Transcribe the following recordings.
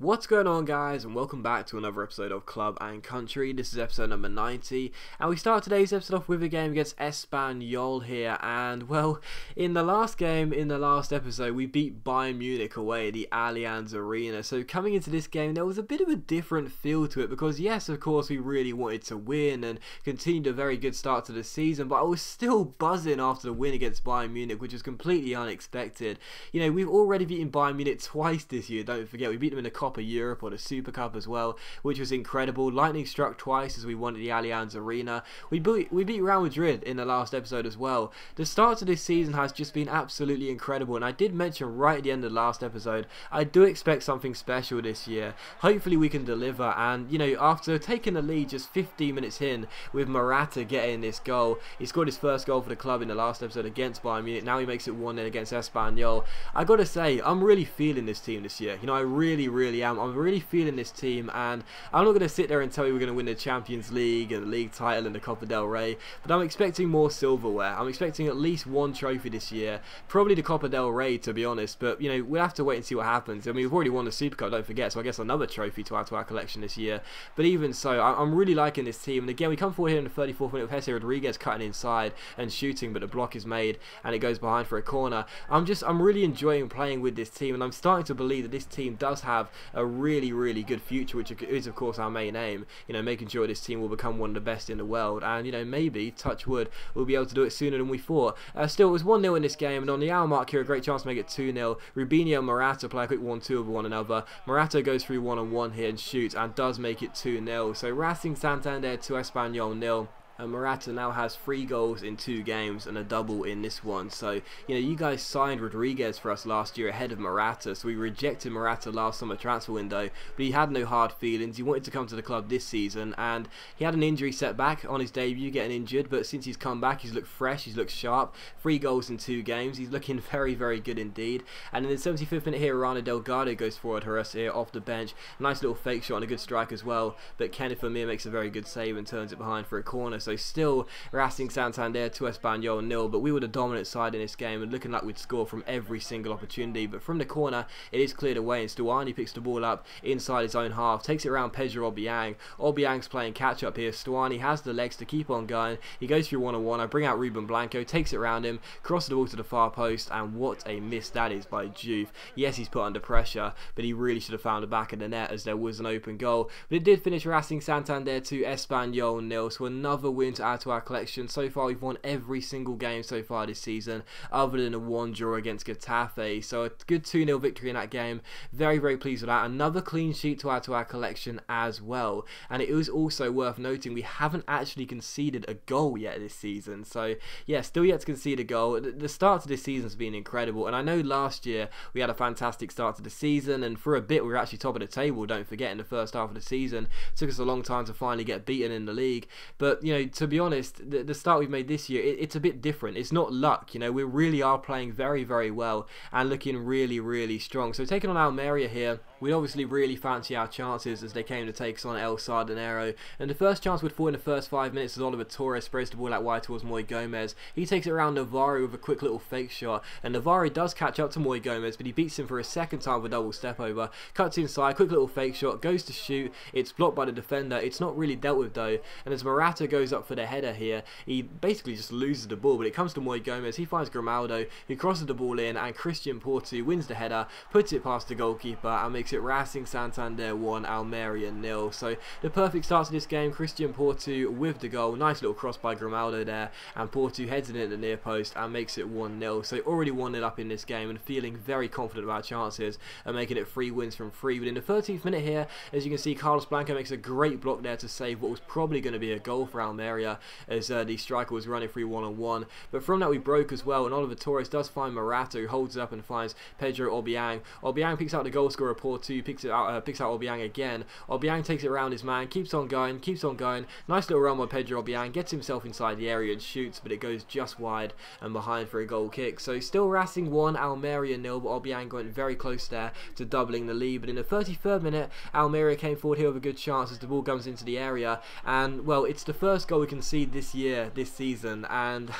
What's going on, guys, and welcome back to another episode of Club and Country. This is episode number 90, and we start today's episode off with a game against Espanyol here. And well, in the last episode, we beat Bayern Munich away at the Allianz Arena. So coming into this game, there was a bit of a different feel to it because yes, of course, we really wanted to win and continued a very good start to the season, but I was still buzzing after the win against Bayern Munich, which was completely unexpected. You know, we've already beaten Bayern Munich twice this year. Don't forget, we beat them in the Copa Europe or the Super Cup as well, which was incredible. Lightning struck twice as we won at the Allianz Arena. We beat Real Madrid in the last episode as well. The start to this season has just been absolutely incredible, and I did mention right at the end of the last episode, I do expect something special this year. Hopefully we can deliver, and you know, after taking the lead just 15 minutes in with Morata getting this goal, he scored his first goal for the club in the last episode against Bayern Munich. Now he makes it 1-0 against Espanyol. I gotta say, I'm really feeling this team this year. You know, I really am. I'm really feeling this team, and I'm not going to sit there and tell you we're going to win the Champions League and the league title and the Copa del Rey, but I'm expecting more silverware. I'm expecting at least one trophy this year, probably the Copa del Rey, to be honest, but you know, we'll have to wait and see what happens. I mean, we've already won the Super Cup, don't forget, so I guess another trophy to add to our collection this year. But even so, I'm really liking this team, and again, we come forward here in the 34th minute with Jesse Rodriguez cutting inside and shooting, but the block is made and it goes behind for a corner. I'm really enjoying playing with this team, and I'm starting to believe that this team does have a really good future, which is of course our main aim. You know, making sure this team will become one of the best in the world, and you know, maybe, touch wood, we'll be able to do it sooner than we thought. Still, it was 1-0 in this game, and on the hour mark here, a great chance to make it 2-0. Rubinho and Morata play a quick 1-2 over one another. Morata goes through one-on-one here and shoots, and does make it 2-0. So Racing Santander 2, Espanyol 0. And Morata now has 3 goals in 2 games and a double in this one. So, you know, you guys signed Rodriguez for us last year ahead of Morata, so we rejected Morata last summer transfer window, but he had no hard feelings. He wanted to come to the club this season, and he had an injury setback on his debut, getting injured, but since he's come back, he's looked fresh, he's looked sharp. 3 goals in 2 games. He's looking very good indeed. And in the 75th minute here, Rana Delgado goes forward for us here off the bench. Nice little fake shot and a good strike as well, but Kenneth Vermeer makes a very good save and turns it behind for a corner. So still Racing Santander 2, Espanyol 0, but we were the dominant side in this game and looking like we'd score from every single opportunity. But from the corner, it is cleared away, and Stuani picks the ball up inside his own half, takes it around Pedro Obiang. Obiang's playing catch up here. Stuani has the legs to keep on going. He goes through one-on-one. I bring out Ruben Blanco, takes it around him, crosses the ball to the far post, and what a miss that is by Juve. Yes, he's put under pressure, but he really should have found the back of the net as there was an open goal. But it did finish Racing Santander 2, Espanyol 0, so another win to add to our collection. So far, we've won every single game so far this season, other than a 1 draw against Getafe. So a good 2-0 victory in that game. Very pleased with that. Another clean sheet to add to our collection as well. And it is also worth noting we haven't actually conceded a goal yet this season. So yeah, still yet to concede a goal. The start to this season has been incredible, and I know last year we had a fantastic start to the season, and for a bit we were actually top of the table, don't forget, in the first half of the season. It took us a long time to finally get beaten in the league, but you know, to be honest, the start we've made this year, it's a bit different. It's not luck, you know, we really are playing very well and looking really strong. So taking on Almeria here, we obviously really fancy our chances as they came to take us on El Sardinero, and the first chance would fall in the first 5 minutes as Oliver Torres sprays the ball out wide towards Moy Gomez. He takes it around Navarro with a quick little fake shot, and Navarro does catch up to Moy Gomez, but he beats him for a second time with a double step over, cuts inside, quick little fake shot, goes to shoot, it's blocked by the defender. It's not really dealt with though, and as Morata goes up for the header here, he basically just loses the ball, but it comes to Moy Gomez. He finds Grimaldo, who crosses the ball in, and Christian Porto wins the header, puts it past the goalkeeper, and makes it Racing Santander 1, Almeria 0. So the perfect start to this game. Christian Porto with the goal. Nice little cross by Grimaldo there, and Porto heads it in at the near post and makes it 1-0. So already 1-0 up in this game and feeling very confident about our chances and making it 3 wins from 3. But in the 13th minute here, as you can see, Carlos Blanco makes a great block there to save what was probably going to be a goal for Almeria as the striker was running through one-on-one. But from that we broke as well, and Oliver Torres does find Morata, who holds it up and finds Pedro Obiang. Obiang picks out the goal scorer Porto, picks out Obiang again. Obiang takes it around his man, keeps on going. Nice little run by Pedro Obiang, gets himself inside the area and shoots, but it goes just wide and behind for a goal kick. So still Racing 1, Almeria 0, but Obiang going very close there to doubling the lead. But in the 33rd minute, Almeria came forward here with a good chance as the ball comes into the area, and well, it's the first goal we concede this season, and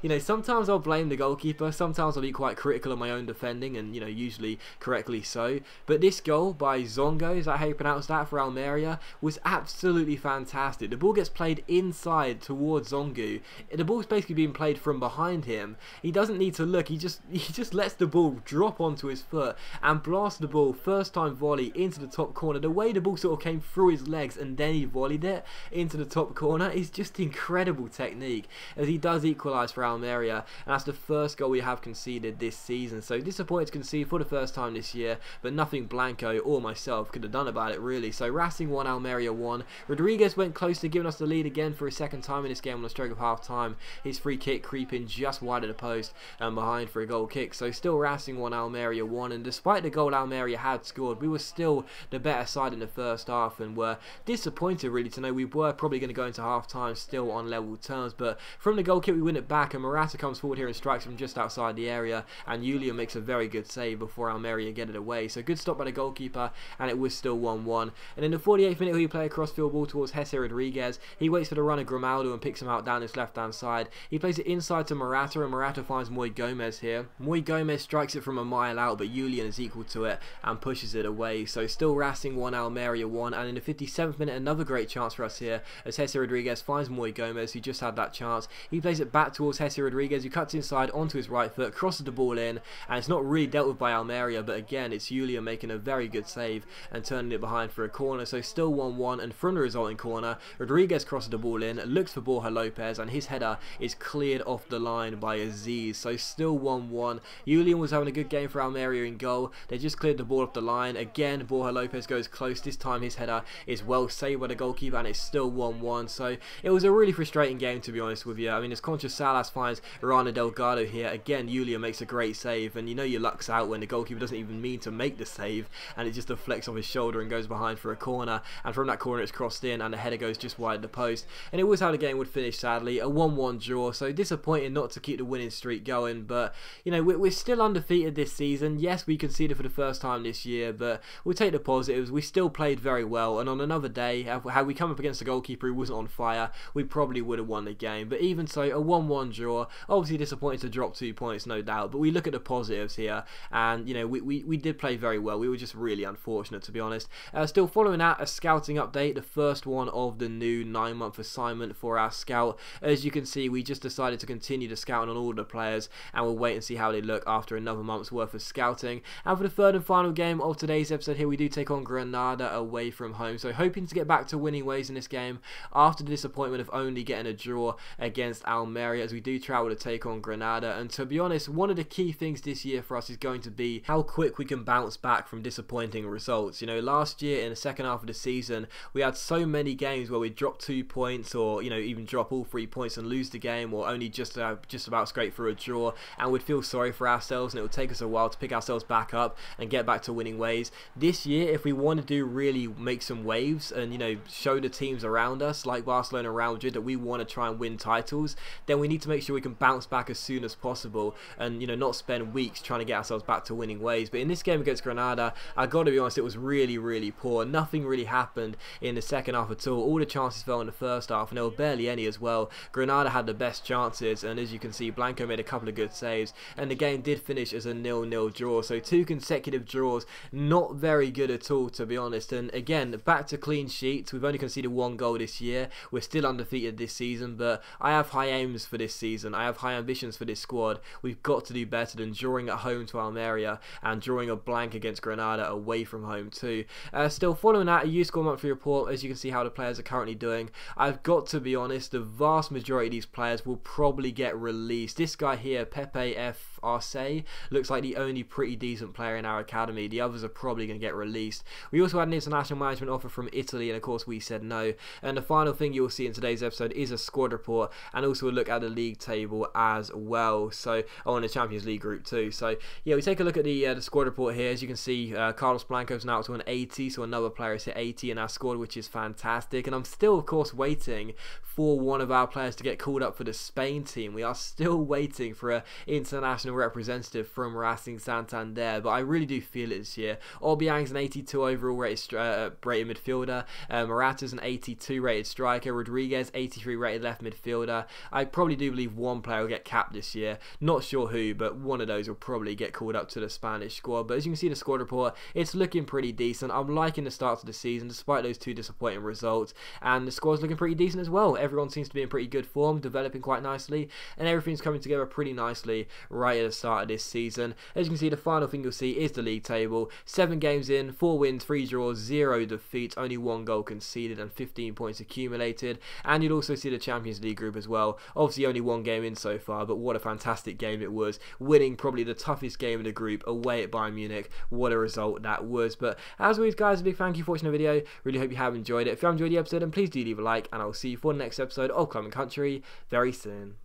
you know, sometimes I'll blame the goalkeeper, sometimes I'll be quite critical of my own defending, and you know, usually correctly so. But this goal by Zongo, is that how you pronounce that, for Almeria, was absolutely fantastic. The ball gets played inside towards Zongo. The ball's basically being played from behind him. He doesn't need to look, he just lets the ball drop onto his foot and blast the ball, first time volley, into the top corner. The way the ball sort of came through his legs and then he volleyed it into the top corner is just incredible technique, as he does equalise for Almeria, and that's the first goal we have conceded this season. So disappointed to concede for the first time this year, but nothing Blanco or myself could have done about it really. So Racing 1, Almeria 1. Rodriguez went close to giving us the lead again for a second time in this game on the stroke of half time. His free kick creeping just wide of the post and behind for a goal kick. So still Racing 1, Almeria 1, and despite the goal Almeria had scored, we were still the better side in the first half and were disappointed really to know we were probably going to go into half time still on level terms. But from the goal kick we win it back, and Morata comes forward here and strikes from just outside the area, and Julian makes a very good save before Almeria get it away. So good stop by the goalkeeper, and it was still 1-1. And in the 48th minute we play a cross-field ball towards Jesse Rodriguez. He waits for the run of Grimaldo and picks him out down his left-hand side. He plays it inside to Morata, and Morata finds Moy Gomez here. Moy Gomez strikes it from a mile out, but Julian is equal to it and pushes it away. So still Racing 1, Almeria 1, and in the 57th minute another great chance for us here as Jesse Rodriguez finds Moy Gomez, who just had that chance. He plays it back towards Jesse Rodriguez, who cuts inside onto his right foot, crosses the ball in, and it's not really dealt with by Almeria, but again it's Julian making a very good save and turning it behind for a corner. So still 1-1, and from the resulting corner Rodriguez crosses the ball in, looks for Borja Lopez, and his header is cleared off the line by Aziz. So still 1-1. Julian was having a good game for Almeria in goal. They just cleared the ball off the line. Again Borja Lopez goes close. This time his header is well saved by the goalkeeper, and it's still 1-1. So it was a really frustrating game, to be honest with you. I mean, as Concha Salas finds Rana Delgado here, again Julian makes a great save, and you know your luck's out when the goalkeeper doesn't even mean to make the save and it just deflects off his shoulder and goes behind for a corner, and from that corner it's crossed in and the header goes just wide of the post. And it was how the game would finish, sadly, a 1-1 draw. So disappointing not to keep the winning streak going, but you know, we're still undefeated this season. Yes, we conceded for the first time this year, but we'll take the positives. We still played very well, and on another day, had we come up against a goalkeeper who wasn't on fire, we probably would have won the game. But even so, a 1-1 draw. Obviously disappointed to drop 2 points, no doubt, but we look at the positives here, and you know, we did play very well. We were just really unfortunate, to be honest. Still following that, a scouting update, the first one of the new 9-month assignment for our scout. As you can see, we just decided to continue the scouting on all the players, and we'll wait and see how they look after another month's worth of scouting. And for the third and final game of today's episode here, we do take on Granada away from home. So hoping to get back to winning ways in this game after the disappointment of only getting a draw against Almeria, as we do travel to take on Granada. And to be honest, one of the key things this year for us is going to be how quick we can bounce back from disappointing results. You know, last year in the second half of the season, we had so many games where we dropped 2 points, or you know, even drop all 3 points and lose the game, or only just about scrape for a draw, and we'd feel sorry for ourselves, and it would take us a while to pick ourselves back up and get back to winning ways. This year, if we want to do really make some waves and, you know, show the teams around us like Barcelona and Real Madrid that we want to try and win titles, then we need to make sure we can bounce back as soon as possible, and you know, not spend weeks trying to get ourselves back to winning ways. But in this game against Granada, I got to be honest, it was really poor. Nothing really happened in the second half at all. All the chances fell in the first half, and there were barely any as well. Granada had the best chances, and as you can see, Blanco made a couple of good saves, and the game did finish as a 0-0 draw. So 2 consecutive draws, not very good at all, to be honest. And again, back to clean sheets. We've only conceded 1 goal this year. We're still undefeated this season, but I have high aims for this season. I have high ambitions for this squad. We've got to do better than drawing at home to Almeria and drawing a blank against Granada away from home too. Still following that, a youth score monthly report, as you can see how the players are currently doing. I've got to be honest, the vast majority of these players will probably get released. This guy here, Pepe F. Arce, looks like the only pretty decent player in our academy. The others are probably going to get released. We also had an international management offer from Italy, and of course we said no. And the final thing you'll see in today's episode is a squad report, and also a look at the league table as well. So, oh, and the Champions League group too. So yeah, we take a look at the squad report here. As you can see, Carlos Blanco's now up to an 80, so another player is hit 80 in our squad, which is fantastic. And I'm still, of course, waiting for one of our players to get called up for the Spain team. We are still waiting for an international traditional representative from Racing Santander, but I really do feel it this year. Obiang's an 82 overall rated midfielder, Morata's an 82 rated striker, Rodriguez 83 rated left midfielder. I probably do believe one player will get capped this year, not sure who, but one of those will probably get called up to the Spanish squad. But as you can see the squad report, it's looking pretty decent. I'm liking the start of the season despite those two disappointing results, and the squad's looking pretty decent as well. Everyone seems to be in pretty good form, developing quite nicely, and everything's coming together pretty nicely right at the start of this season. As you can see, the final thing you'll see is the league table. 7 games in, 4 wins, 3 draws, 0 defeats, only 1 goal conceded and 15 points accumulated. And you'll also see the Champions League group as well. Obviously only 1 game in so far, but what a fantastic game it was, winning probably the toughest game in the group away at Bayern Munich. What a result that was. But as always guys, a big thank you for watching the video. Really hope you have enjoyed it. If you have enjoyed the episode, then please do leave a like, and I'll see you for the next episode of Club and Country very soon.